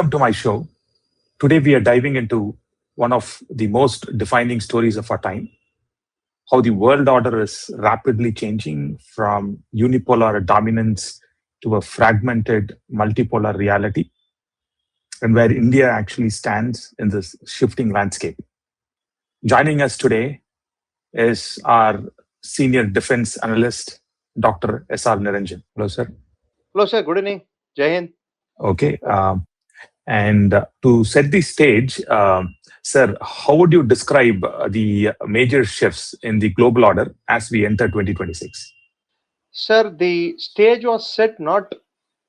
Welcome to my show. Today we are diving into one of the most defining stories of our time, how the world order is rapidly changing from unipolar dominance to a fragmented multipolar reality, and where India actually stands in this shifting landscape. Joining us today is our senior defense analyst, Dr. S.R. Niranjan. Hello, sir. Hello, sir. Good evening. Jai Hind. Okay. And to set the stage, sir, how would you describe the major shifts in the global order as we enter 2026? Sir, the stage was set not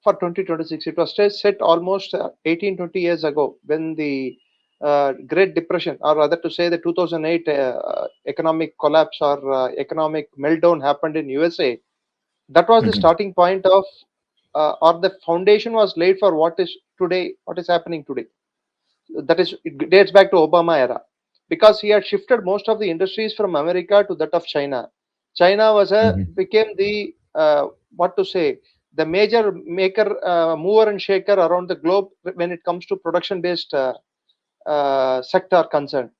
for 2026. It was set almost 18, 20 years ago when the Great Depression, or rather to say the 2008 economic collapse or economic meltdown happened in USA. That was the starting point of, or the foundation was laid for what is today, what is happening today. That is, it dates back to Obama era, because he had shifted most of the industries from America to that of China. China was became the what to say, the major maker, mover and shaker around the globe when it comes to production based sector concerned.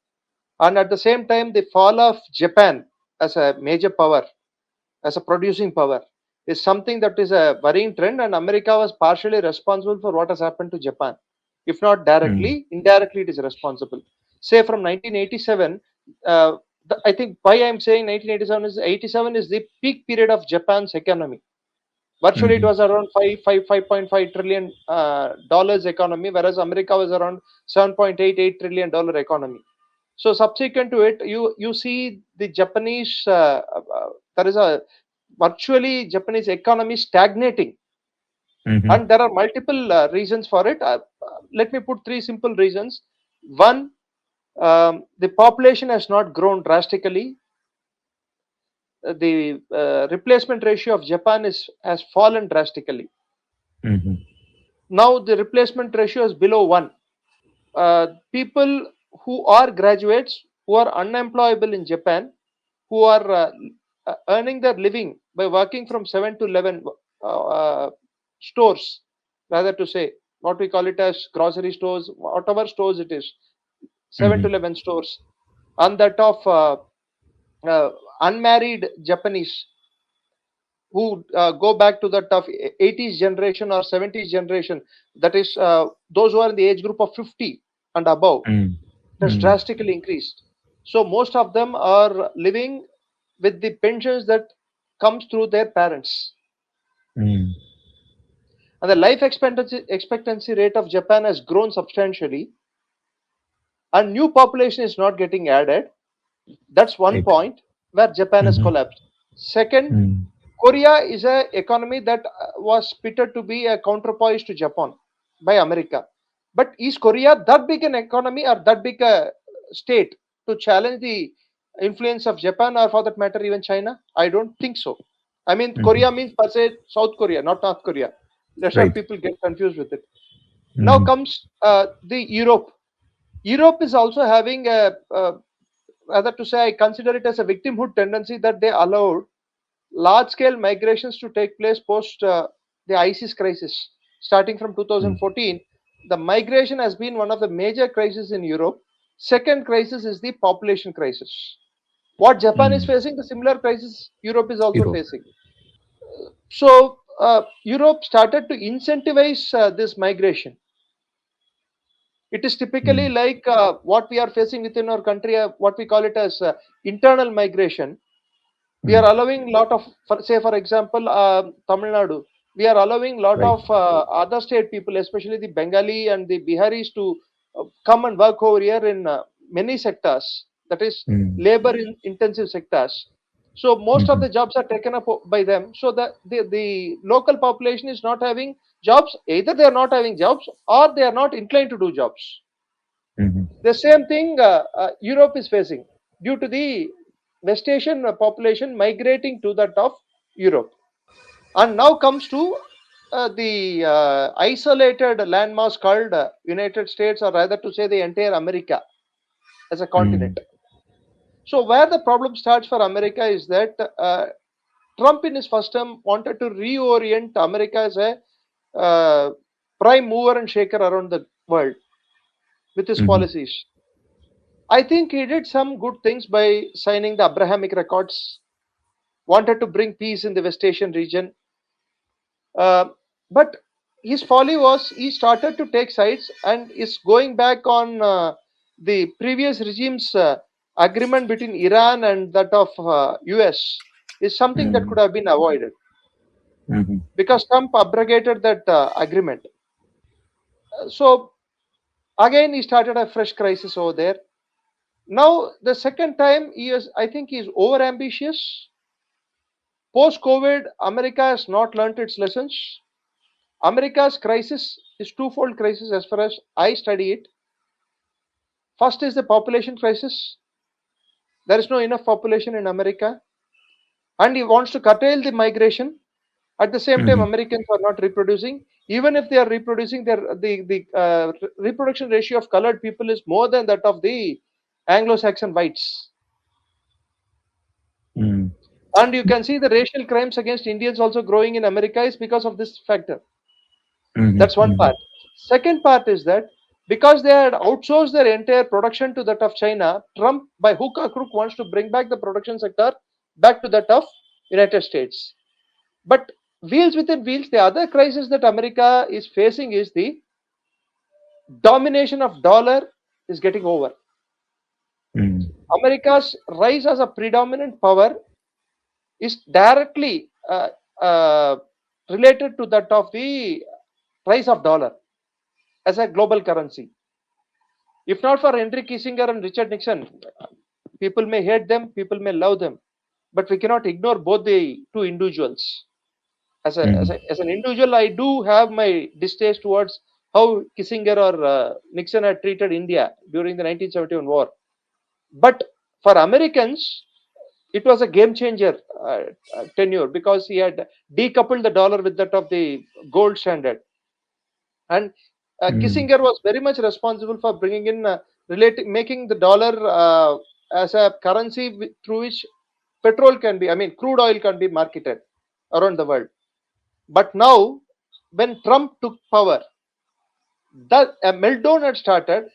And at the same time, the fall of Japan as a major power, as a producing power, is something that is a worrying trend, and America was partially responsible for what has happened to Japan. If not directly, indirectly it is responsible. Say from 1987, I think why I am saying 1987 is 87 is the peak period of Japan's economy. Virtually it was around 5.5 trillion dollars economy, whereas America was around 7.88 trillion dollar economy. So subsequent to it, you see the Japanese, there is a virtually Japanese economy stagnating. And there are multiple reasons for it. Let me put three simple reasons. One, the population has not grown drastically. The replacement ratio of Japan has fallen drastically. Now the replacement ratio is below 1. People who are graduates, who are unemployable in Japan, who are earning their living by working from 7 to 11 stores, rather to say, what we call it as grocery stores, whatever stores it is, 7 to 11 stores, and that of unmarried Japanese who go back to that of 80s generation or 70s generation, that is those who are in the age group of 50 and above, has drastically increased. So most of them are living with the pensions that comes through their parents. And the life expectancy rate of Japan has grown substantially, and new population is not getting added. That's one point where Japan has collapsed. Second, Korea is an economy that was pitted to be a counterpoise to Japan by America. But is Korea that big an economy or that big a state to challenge the influence of Japan, or for that matter even China? I don't think so. I mean, Korea means per se South Korea, not North Korea. That's why people get confused with it. Now comes the Europe. Europe is also having a, rather to say, I consider it as a victimhood tendency, that they allowed large-scale migrations to take place post the ISIS crisis. Starting from 2014, the migration has been one of the major crises in Europe. Second crisis is the population crisis. What Japan is facing, the similar crisis Europe is also facing. So Europe started to incentivize this migration. It is typically like what we are facing within our country, what we call it as internal migration. We are allowing a lot of, say for example, Tamil Nadu, we are allowing a lot of other state people, especially the Bengali and the Biharis, to come and work over here in many sectors, that is labor intensive sectors. So most of the jobs are taken up by them. So the local population is not having jobs. Either they are not having jobs or they are not inclined to do jobs. The same thing Europe is facing due to the West Asian population migrating to that of Europe. And now comes to the isolated landmass called United States, or rather to say the entire America as a continent. So where the problem starts for America is that Trump in his first term wanted to reorient America as a prime mover and shaker around the world with his Mhm. policies. I think he did some good things by signing the Abrahamic Accords, wanted to bring peace in the West Asian region. But his folly was he started to take sides and is going back on the previous regime's agreement between Iran and that of US is something that could have been avoided Mhm. because Trump abrogated that agreement. So again, he started a fresh crisis over there. Now, the second time, I think he is over ambitious. Post COVID, America has not learnt its lessons. America's crisis is twofold crisis as far as I study it. First is the population crisis. There is no enough population in America, and he wants to curtail the migration. At the same time, Mhm. Americans are not reproducing. Even if they are reproducing, the reproduction ratio of colored people is more than that of the Anglo-Saxon whites. Mhm. And you can see the racial crimes against Indians also growing in America is because of this factor. Mhm. That's one Mhm. part. Second part is that because they had outsourced their entire production to that of China, Trump, by hook or crook, wants to bring back the production sector back to that of United States. But wheels within wheels, the other crisis that America is facing is the domination of dollar is getting over. Mhm. America's rise as a predominant power is directly related to that of the price of dollar as a global currency. If not for Henry Kissinger and Richard Nixon, people may hate them, people may love them, but we cannot ignore both the two individuals. As an individual, I do have my distaste towards how Kissinger or Nixon had treated India during the 1971 war. But for Americans, it was a game changer tenure because he had decoupled the dollar with that of the gold standard. And Mhm. Kissinger was very much responsible for bringing in making the dollar as a currency through which petrol can be, I mean, crude oil can be marketed around the world. But now, when Trump took power, that a meltdown had started.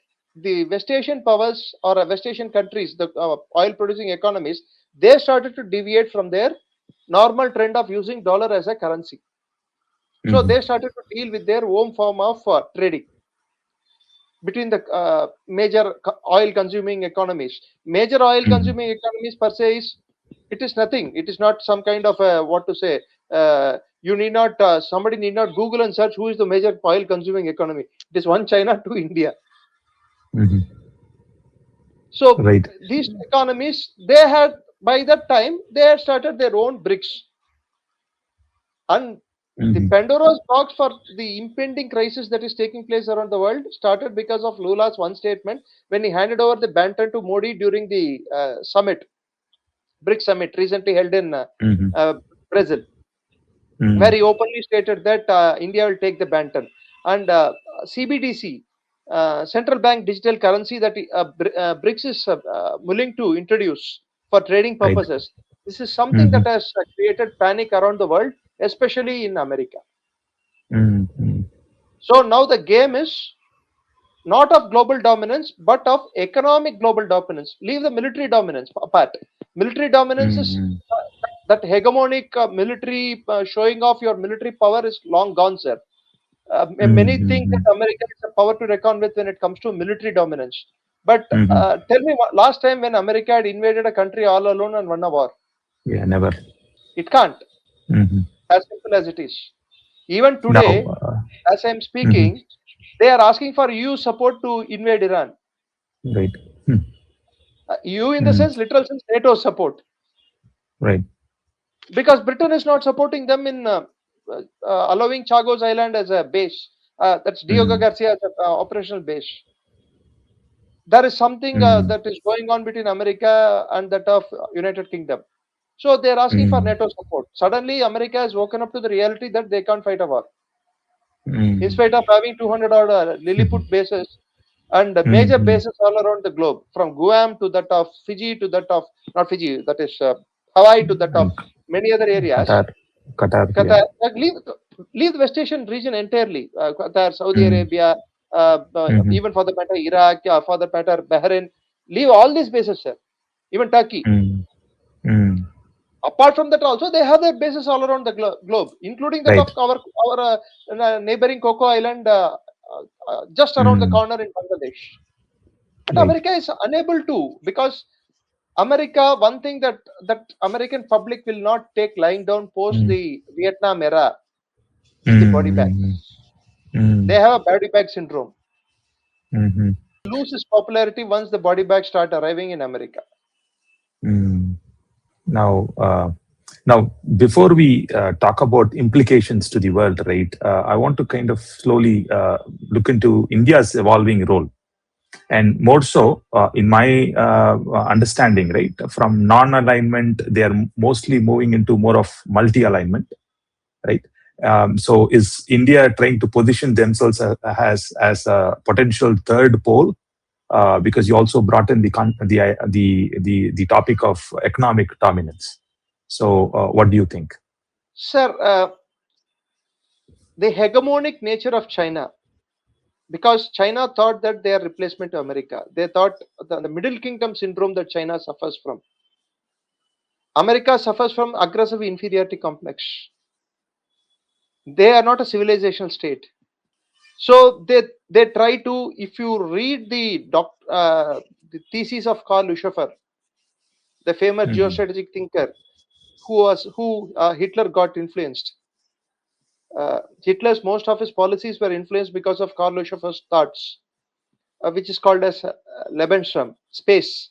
The West Asian powers or West Asian countries, the oil producing economies, they started to deviate from their normal trend of using dollar as a currency. So Mhm. they started to deal with their own form of trading between the major oil consuming economies. Major oil Mhm. consuming economies per se is, it is nothing. It is not some kind of what to say. You need not, somebody need not Google and search who is the major oil consuming economy. It is one China to India. Mhm. So Right. these economies, they had, by that time, they had started their own BRICS. And the Mhm. Pandora's box for the impending crisis that is taking place around the world started because of Lula's one statement when he handed over the baton to Modi during the BRICS summit recently held in Mhm. uh, Brazil, where Mhm. he openly stated that India will take the baton. And CBDC, central bank digital currency that BRICS is willing to introduce for trading Right. purposes. This is something that Mhm. has created panic around the world, especially in America. Mhm. So now the game is not of global dominance, but of economic global dominance. Leave the military dominance apart. Military dominance is Mhm. that hegemonic military showing off your military power is long gone, sir. Many think Mhm. that America is a power to reckon with when it comes to military dominance. But Mhm. tell me, last time when America had invaded a country all alone and won a war, Yeah, never. it can't. Mhm. As simple as it is. Even Now, today, as I'm mhm. speaking, they are asking for EU support to invade Iran. Right. Mhm. EU in the Mhm. sense, literal sense, NATO support. Right. Because Britain is not supporting them in allowing Chagos Island as a base. That's Diego Mhm. Garcia as an operational base. There is something Mhm. that is going on between America and that of United Kingdom. So they are asking for Mhm. NATO support. Suddenly, America has woken up to the reality that they can't fight a war. In Mhm. spite of having 200 odd Mhm. Lilliput bases and major Mhm. bases all around the globe, from Guam to that of Fiji to that of, not Fiji, that is Hawaii to that of And many other areas. Qatar. Qatar. Yeah. Qatar, like leave the West Asian region entirely. Qatar, Saudi Mhm. Arabia, even for the matter Iraq, for the matter Bahrain, leave all these bases, sir. Even Turkey. Apart from that, also they have their bases all around the globe, including that of our neighboring Coco Island, just around the corner in Bangladesh. But America is unable to, because America, one thing that American public will not take lying down post the Vietnam era is the body bags. They have a body bag syndrome. Lose its popularity once the body bags start arriving in America. Now, before we talk about implications to the world, right? I want to kind of slowly look into India's evolving role. And more so, in my understanding, right, from non-alignment, they are mostly moving into more of multi-alignment, right? So is India trying to position themselves as a potential third pole? Because you also brought in the topic of economic dominance. So what do you think? Sir, the hegemonic nature of China, because China thought that they are replacement to America. They thought the Middle Kingdom syndrome that China suffers from. America suffers from aggressive inferiority complex. They are not a civilizational state. So they try to, if you read the thesis of 𝗙𝗵, the famous geostrategic thinker, who Hitler got influenced. Hitler's most of his policies were influenced because of 𝗙𝗵's thoughts, which is called as Lebensraum, space.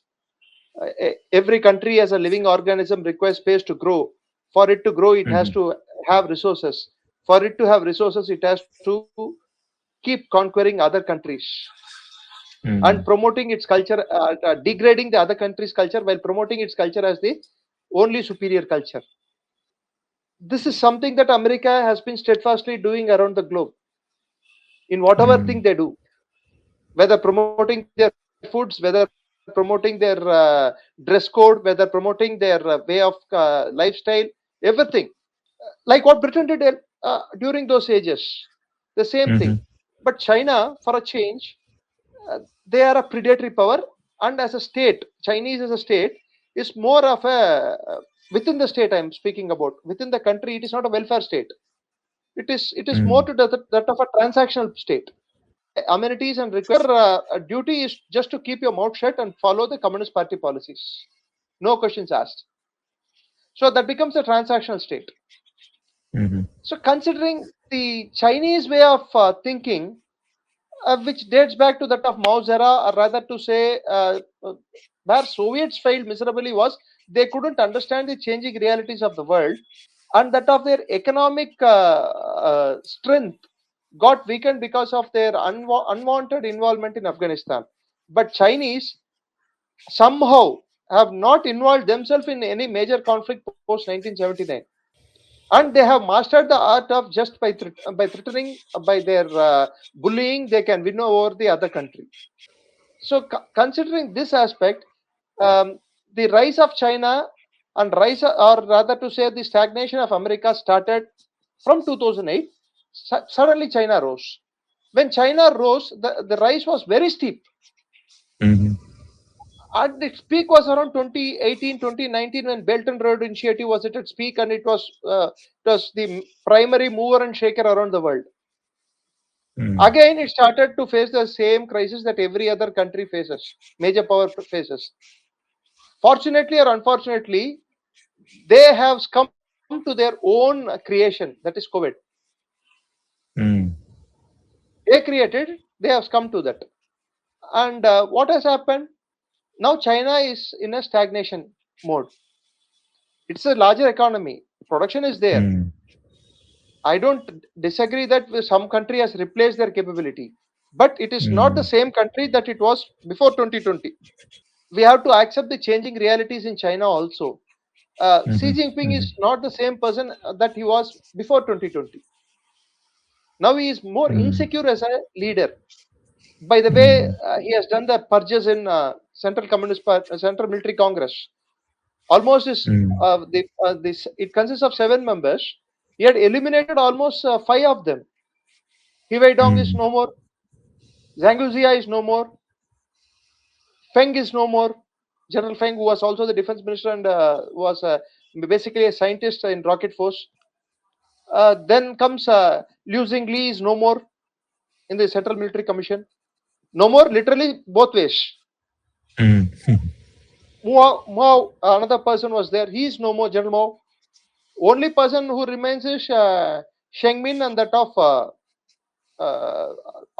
Every country as a living organism requires space to grow. For it to grow, it has to have resources. For it to have resources, it has to keep conquering other countries and promoting its culture, degrading the other country's culture while promoting its culture as the only superior culture. This is something that America has been steadfastly doing around the globe in whatever thing they do, whether promoting their foods, whether promoting their dress code, whether promoting their way of lifestyle, everything. Like what Britain did during those ages, the same thing. But China, for a change, they are a predatory power, and as a state, Chinese as a state is more of a within the state I am speaking about. Within the country, it is not a welfare state. It is more to that of a transactional state. Amenities and require duty is just to keep your mouth shut and follow the Communist Party policies. No questions asked. So that becomes a transactional state. So considering the Chinese way of thinking, which dates back to that of Mao's era, or rather to say where Soviets failed miserably was they couldn't understand the changing realities of the world, and that of their economic strength got weakened because of their unwanted involvement in Afghanistan. But Chinese somehow have not involved themselves in any major conflict post 1979. And they have mastered the art of just by threatening, by their bullying, they can win over the other country. So considering this aspect, the rise of China and rise, or rather to say the stagnation of America started from 2008. Suddenly China rose. When China rose, the rise was very steep. At its peak was around 2018, 2019, when Belt and Road Initiative was at its peak, and it was the primary mover and shaker around the world. Again, it started to face the same crisis that every other country faces, major power faces. Fortunately or unfortunately, they have come to their own creation, that is COVID. They created, they have come to that. And what has happened? Now China is in a stagnation mode. It's a larger economy. Production is there. I don't disagree that some country has replaced their capability. But it is not the same country that it was before 2020. We have to accept the changing realities in China also. Xi Jinping is not the same person that he was before 2020. Now he is more insecure as a leader. By the way, he has done the purges in Central Military Congress. Almost it consists of 7 members. He had eliminated almost 5 of them. Hui Weidong is no more. Zhang Zhia is no more. Feng is no more. General Feng, who was also the defense minister and was basically a scientist in rocket force. Then comes Liu Xingli is no more in the Central Military Commission. No more, literally both ways. Mao, another person was there. He is no more, General Mao. Only person who remains is Sheng Min and that of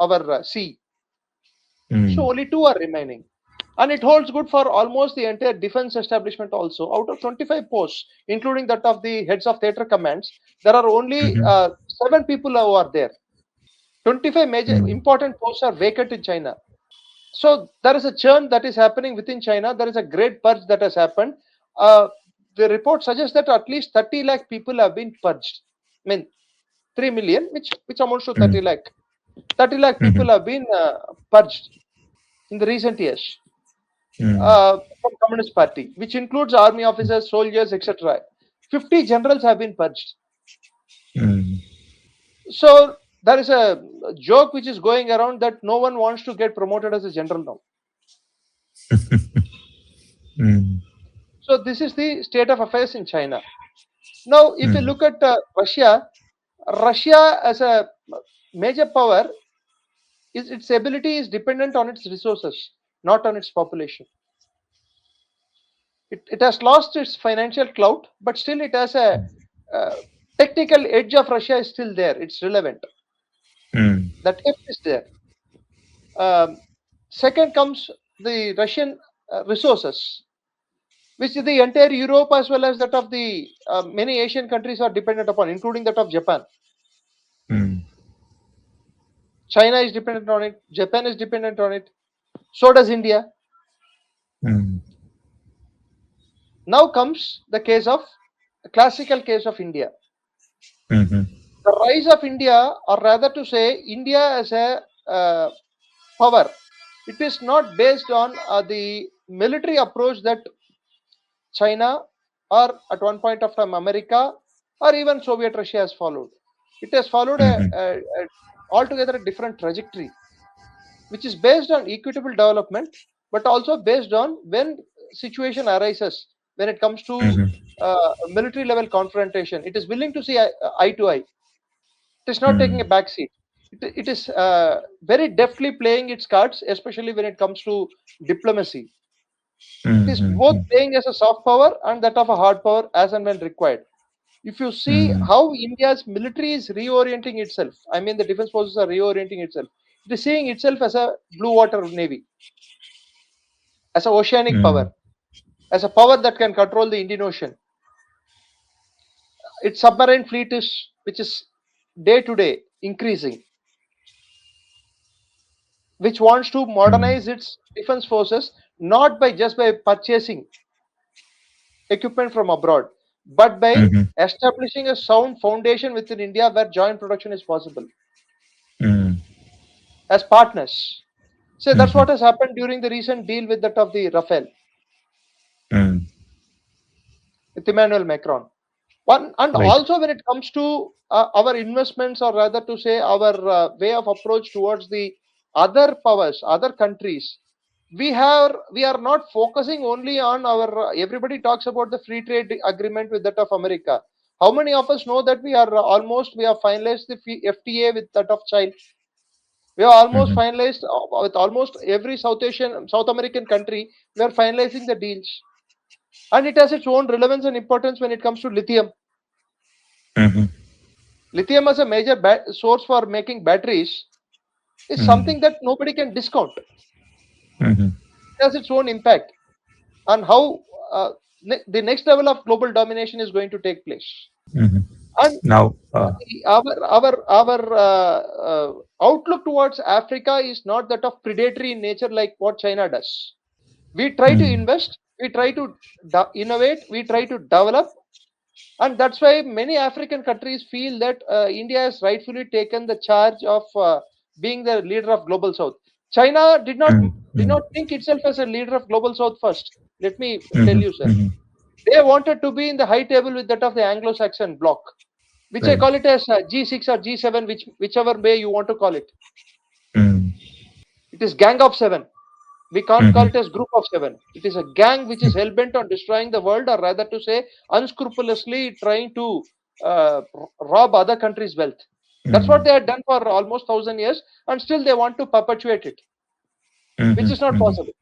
our C. So only two are remaining. And it holds good for almost the entire defense establishment also. Out of 25 posts, including that of the heads of theater commands, there are only 7 people who are there. 25 major important posts are vacant in China. So there is a churn that is happening within China. There is a great purge that has happened. The report suggests that at least 30 lakh people have been purged. I mean, 3 million, which amounts to 30 lakh. 30 lakh people have been purged in the recent years from Communist Party, which includes army officers, soldiers, etc. 50 generals have been purged. So there is a joke which is going around that no one wants to get promoted as a general now. So this is the state of affairs in China. Now, if you look at Russia, Russia as a major power, its ability is dependent on its resources, not on its population. It has lost its financial clout, but still it has a technical edge of Russia is still there. It's relevant. That edge is there. Second comes the Russian resources, which the entire Europe as well as that of the many Asian countries are dependent upon, including that of Japan. China is dependent on it. Japan is dependent on it. So does India. Now comes the classical case of India. The rise of India, or rather to say India as a power, it is not based on the military approach that China or at one point of time America or even Soviet Russia has followed. It has followed a altogether a different trajectory, which is based on equitable development, but also based on when situation arises, when it comes to military level confrontation, it is willing to see eye to eye. It is not taking a back seat. It is very deftly playing its cards, especially when it comes to diplomacy. It is both playing as a soft power and that of a hard power as and when required. If you see how India's military is reorienting itself, I mean the defense forces are reorienting itself. It is seeing itself as a blue water navy, as an oceanic power, as a power that can control the Indian Ocean. Its submarine fleet which is day to day increasing, which wants to modernize its defense forces not by just by purchasing equipment from abroad, but by establishing a sound foundation within India where joint production is possible as partners. So that's what has happened during the recent deal with that of the Rafale with Emmanuel Macron. Also when it comes to our investments, or rather to say our way of approach towards the other powers, other countries, we are not focusing only on our. Everybody talks about the free trade agreement with that of America. How many of us know that we have finalized the FTA with that of China? We have almost finalized with almost every South American country. We are finalizing the deals, and it has its own relevance and importance when it comes to lithium. Lithium as a major source for making batteries is something that nobody can discount. It has its own impact on how the next level of global domination is going to take place. And now our outlook towards Africa is not that of predatory in nature like what China does. We try to invest, we try to innovate, we try to develop, and that's why many African countries feel that India has rightfully taken the charge of being the leader of Global South. China did not think itself as a leader of Global South first. Let me tell you, sir. They wanted to be in the high table with that of the Anglo-Saxon bloc, which I call it as G6 or G7, whichever way you want to call it. It is gang of 7. We can't call it as group of 7. It is a gang which is hell-bent on destroying the world, or rather to say, unscrupulously trying to rob other countries' wealth. That's what they had done for almost 1,000 years, and still they want to perpetuate it, which is not possible.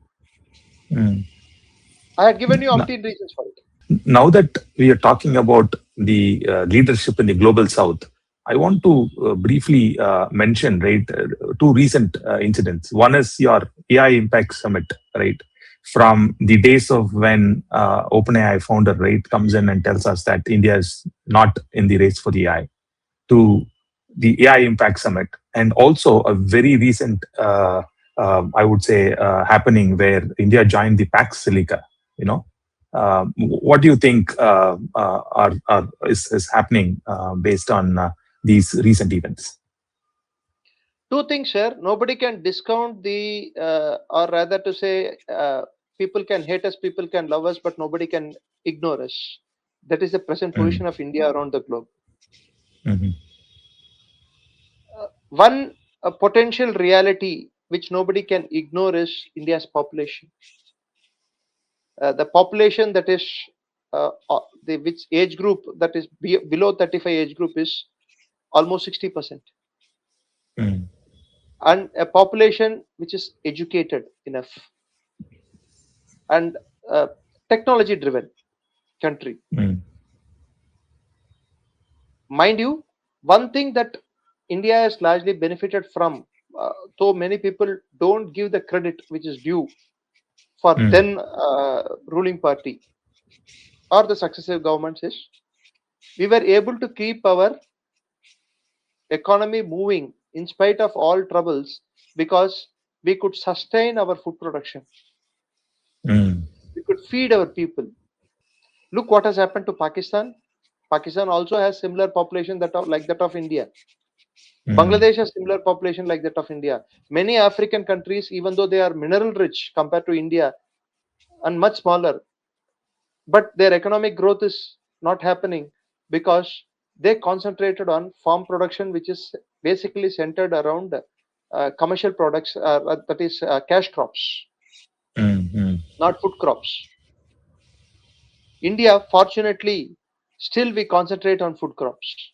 I had given you umpteen reasons for it. Now that we are talking about the leadership in the global south, I want to briefly mention, right, two recent incidents. One is your 𝗖𝗵PHis summit, right? From the days of when OpenAI founder, right, comes in and tells us that India is not in the race for the AI, to the 𝗖𝗵PHis summit, and also a very recent, I would say, happening where India joined the 𝗙𝗶 𝗖𝗵. What do you think is happening based on these recent events? Two things, sir. Nobody can discount the, or rather to say, people can hate us, people can love us, but nobody can ignore us. That is the present position of India around the globe. One potential reality which nobody can ignore is India's population. The population that is which age group that is below 35 age group is almost 60%. And a population which is educated enough and technology driven country. Mind you, one thing that India has largely benefited from, though many people don't give the credit which is due for then ruling party or the successive governments, is we were able to keep our economy moving in spite of all troubles because we could sustain our food production. We could feed our people. Look what has happened to Pakistan. Pakistan also has similar population like that of India. Bangladesh has similar population like that of India. Many African countries, even though they are mineral rich compared to India and much smaller, but their economic growth is not happening because they concentrated on farm production, which is basically centered around commercial products, that is cash crops, not food crops. India, fortunately, still we concentrate on food crops.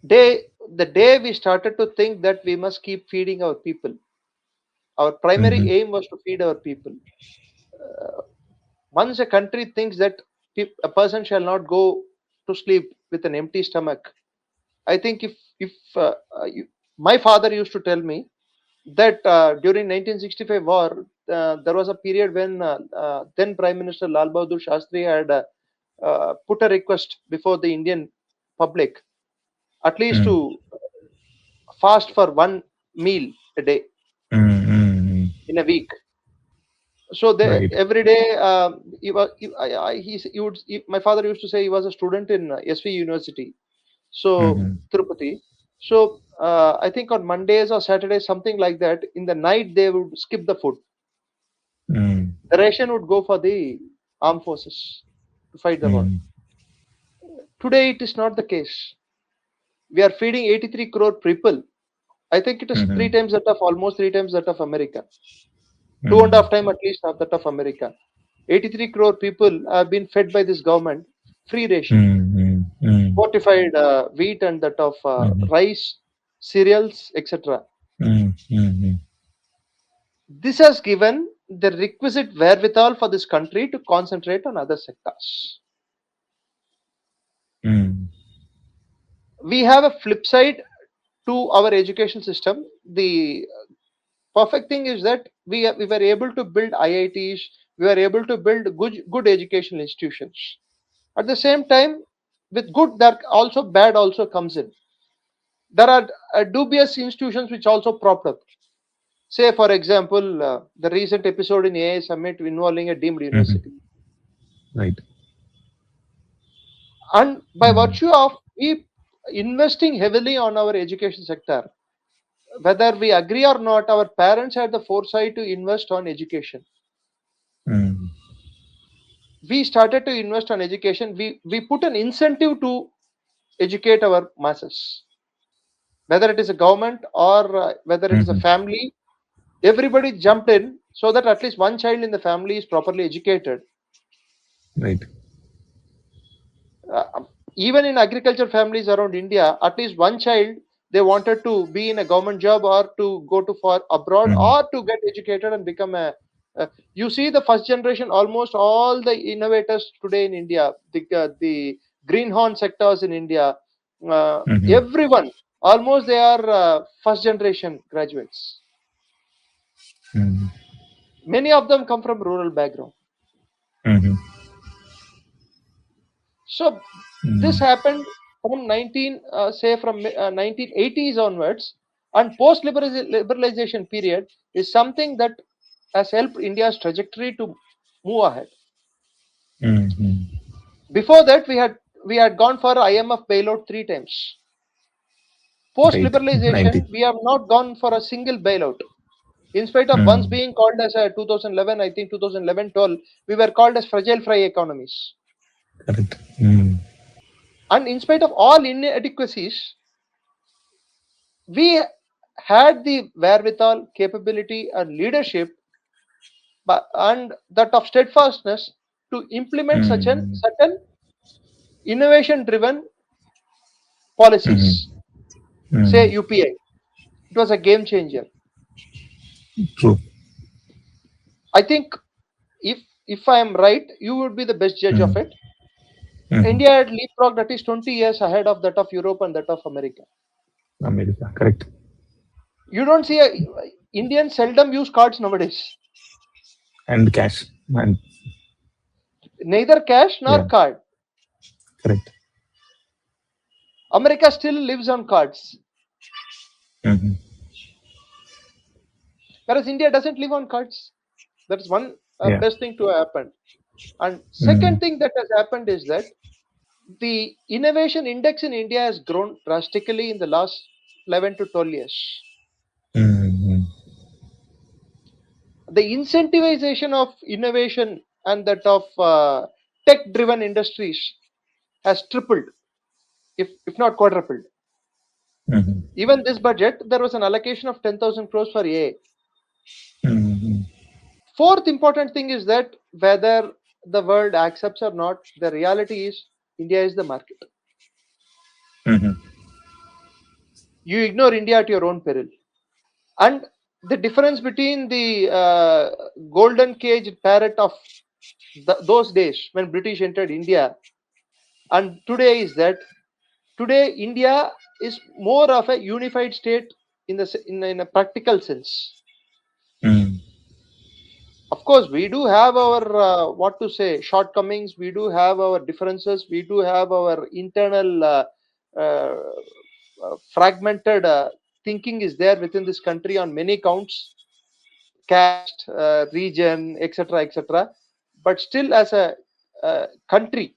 The day we started to think that we must keep feeding our people, our primary aim was to feed our people. Once a country thinks that a person shall not go to sleep with an empty stomach, I think if my father used to tell me that during 1965 war, there was a period when then Prime Minister 𝗙𝗵𝗪 had put a request before the Indian public, at least to fast for one meal a day in a week. So every day, my father used to say he was a student in SV University, so Tirupati. So I think on Mondays or Saturdays, something like that, in the night they would skip the food. The ration would go for the armed forces to fight the war. Today it is not the case. We are feeding 83 crore people. I think it is almost three times that of America. 2.5 times at least of that of America. 83 crore people have been fed by this government free ration, fortified wheat and that of rice, cereals, etc. This has given the requisite wherewithal for this country to concentrate on other sectors. We have a flip side to our education system. The perfect thing is that we were able to build IITs, we were able to build good educational institutions. At the same time, with good, there also bad also comes in. There are dubious institutions which also propped up. Say, for example, the recent episode in AI Summit involving a deemed university. Right. And by virtue of we investing heavily on our education sector, whether we agree or not, our parents had the foresight to invest on education. We started to invest on education. We put an incentive to educate our masses, whether it is a government or whether it is a family everybody jumped in so that at least one child in the family is properly educated. Right. Even in agriculture families around India, at least one child, they wanted to be in a government job or to go to for abroad or to get educated and become a. You see the first generation, almost all the innovators today in India, the greenhorn sectors in India, everyone, almost they are first generation graduates. Many of them come from rural background. So this happened from 1980s onwards, and post liberalization period is something that has helped India's trajectory to move ahead. Before that, we had gone for IMF bailout 3 times. Post liberalization, we have not gone for a single bailout. In spite of once being called as a 2011, I think 2011-12, we were called as fragile fry economies. Correct. And in spite of all inadequacies, we had the wherewithal, capability, and leadership, and that of steadfastness to implement certain innovation-driven policies. Say UPI, it was a game changer. True. I think if I am right, you would be the best judge of it. India had leapfrogged at least 20 years ahead of that of Europe and that of America. America, correct. You don't see Indians seldom use cards nowadays. And cash. And neither cash nor card. Correct. America still lives on cards. Whereas India doesn't live on cards. That's one best thing to happen. And second thing that has happened is that the innovation index in India has grown drastically in the last 11 to 12 years. The incentivization of innovation and that of tech-driven industries has tripled, if not quadrupled. Even this budget, there was an allocation of 10,000 crores for AI. Fourth important thing is that whether the world accepts or not, the reality is India is the market. You ignore India at your own peril. And the difference between the golden cage parrot of those days when British entered India and today is that today India is more of a unified state in a practical sense. Of course, we do have our shortcomings. We do have our differences. We do have our internal fragmented thinking is there within this country on many counts, caste, region, etc., etc. But still, as a country,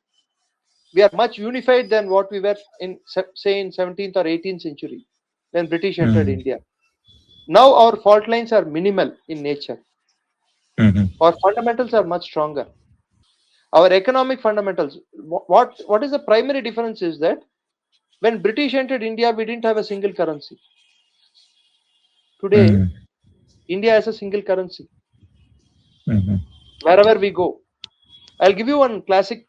we are much unified than what we were in, say, in 17th or 18th century when British entered India. Now our fault lines are minimal in nature. Our fundamentals are much stronger. Our economic fundamentals. What is the primary difference is that when British entered India, we didn't have a single currency. Today, India has a single currency. Wherever we go. I'll give you one classic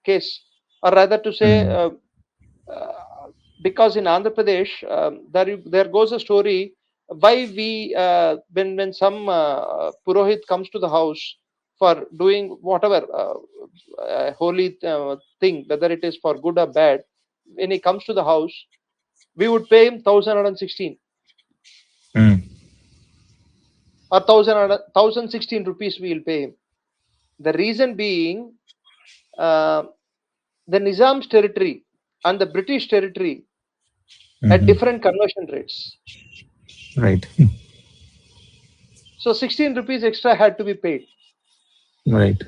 case, or rather to say, because in Andhra Pradesh, there goes a story why we when some Purohit comes to the house for doing whatever holy thing, whether it is for good or bad, when he comes to the house, we would pay him 1,016 or 1,016 rupees we will pay him. The reason being the Nizam's territory and the British territory at different conversion rates. Right. So 16 rupees extra had to be paid. Right.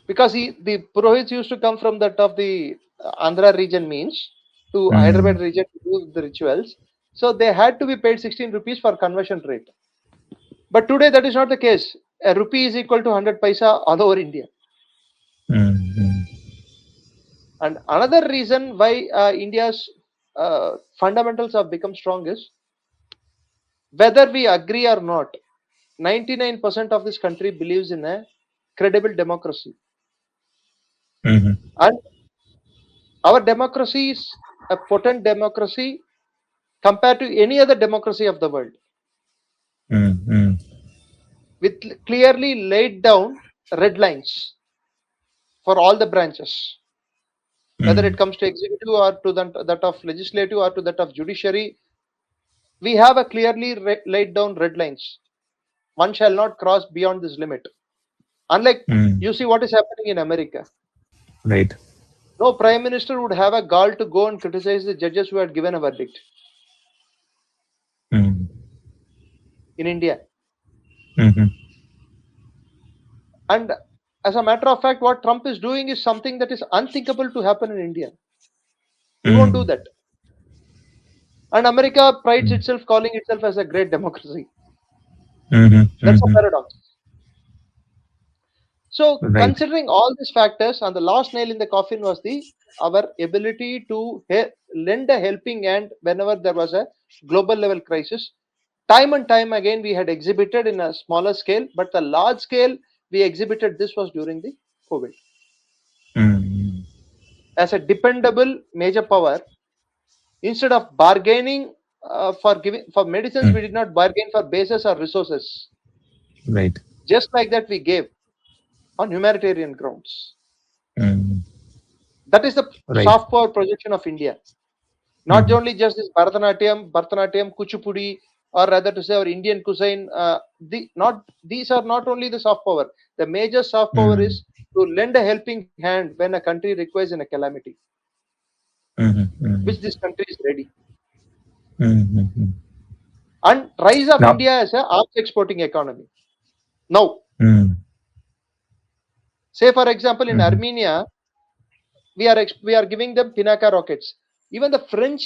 Because the Purohits used to come from that of the Andhra region means to Hyderabad region to do the rituals. So they had to be paid 16 rupees for conversion rate. But today that is not the case. A rupee is equal to 100 paisa all over India. And another reason why India's fundamentals have become strong is whether we agree or not, 99% of this country believes in a credible democracy. And our democracy is a potent democracy compared to any other democracy of the world, with clearly laid down red lines for all the branches, whether it comes to executive or to that of legislative or to that of judiciary. We have a clearly laid down red lines. One shall not cross beyond this limit. Unlike you see what is happening in America. Right. No prime minister would have a gall to go and criticize the judges who had given a verdict. In India. And as a matter of fact, what Trump is doing is something that is unthinkable to happen in India. He won't do that. And America prides itself calling itself as a great democracy. That's a paradox. So considering all these factors, and the last nail in the coffin was our ability to lend a helping hand whenever there was a global level crisis. Time and time again we had exhibited in a smaller scale, but the large scale we exhibited this was during the COVID. As a dependable major power, instead of bargaining for medicines, we did not bargain for bases or resources. Right. Just like that, we gave on humanitarian grounds. That is the soft power projection of India. Not only just this Bharatanatyam, Kuchipudi, or rather to say our Indian cuisine. These are not only the soft power. The major soft power is to lend a helping hand when a country requires in a calamity, which this country is ready. And rise of India as an arms exporting economy. Now, say for example in Armenia, we are giving them Pinaka rockets. Even the French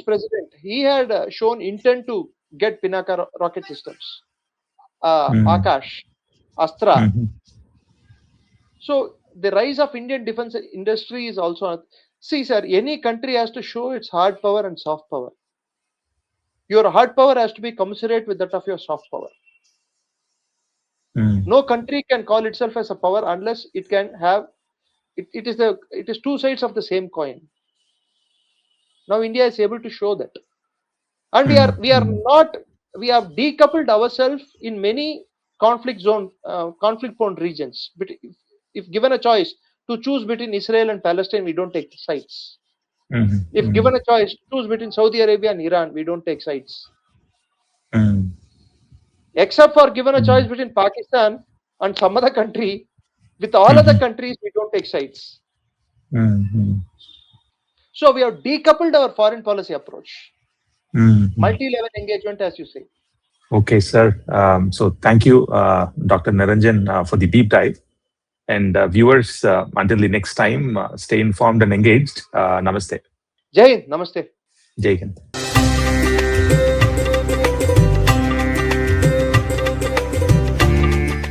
president, he had shown intent to get Pinaka rocket systems, Akash, Astra. So the rise of Indian defense industry is also. See, sir, any country has to show its hard power and soft power. Your hard power has to be commensurate with that of your soft power. No country can call itself as a power unless it can have. It is two sides of the same coin. Now India is able to show that, and we have decoupled ourselves in many conflict prone regions. But if given a choice to choose between Israel and Palestine, we don't take sides. If given a choice to choose between Saudi Arabia and Iran, we don't take sides. Except for given a choice between Pakistan and some other country, with all other countries, we don't take sides. So we have decoupled our foreign policy approach. Multi-level engagement, as you say. Okay, sir. So thank you, Dr. Niranjan, for the deep dive. And viewers, until the next time, stay informed and engaged. Namaste. Jai Hind. Namaste. Jai Hind.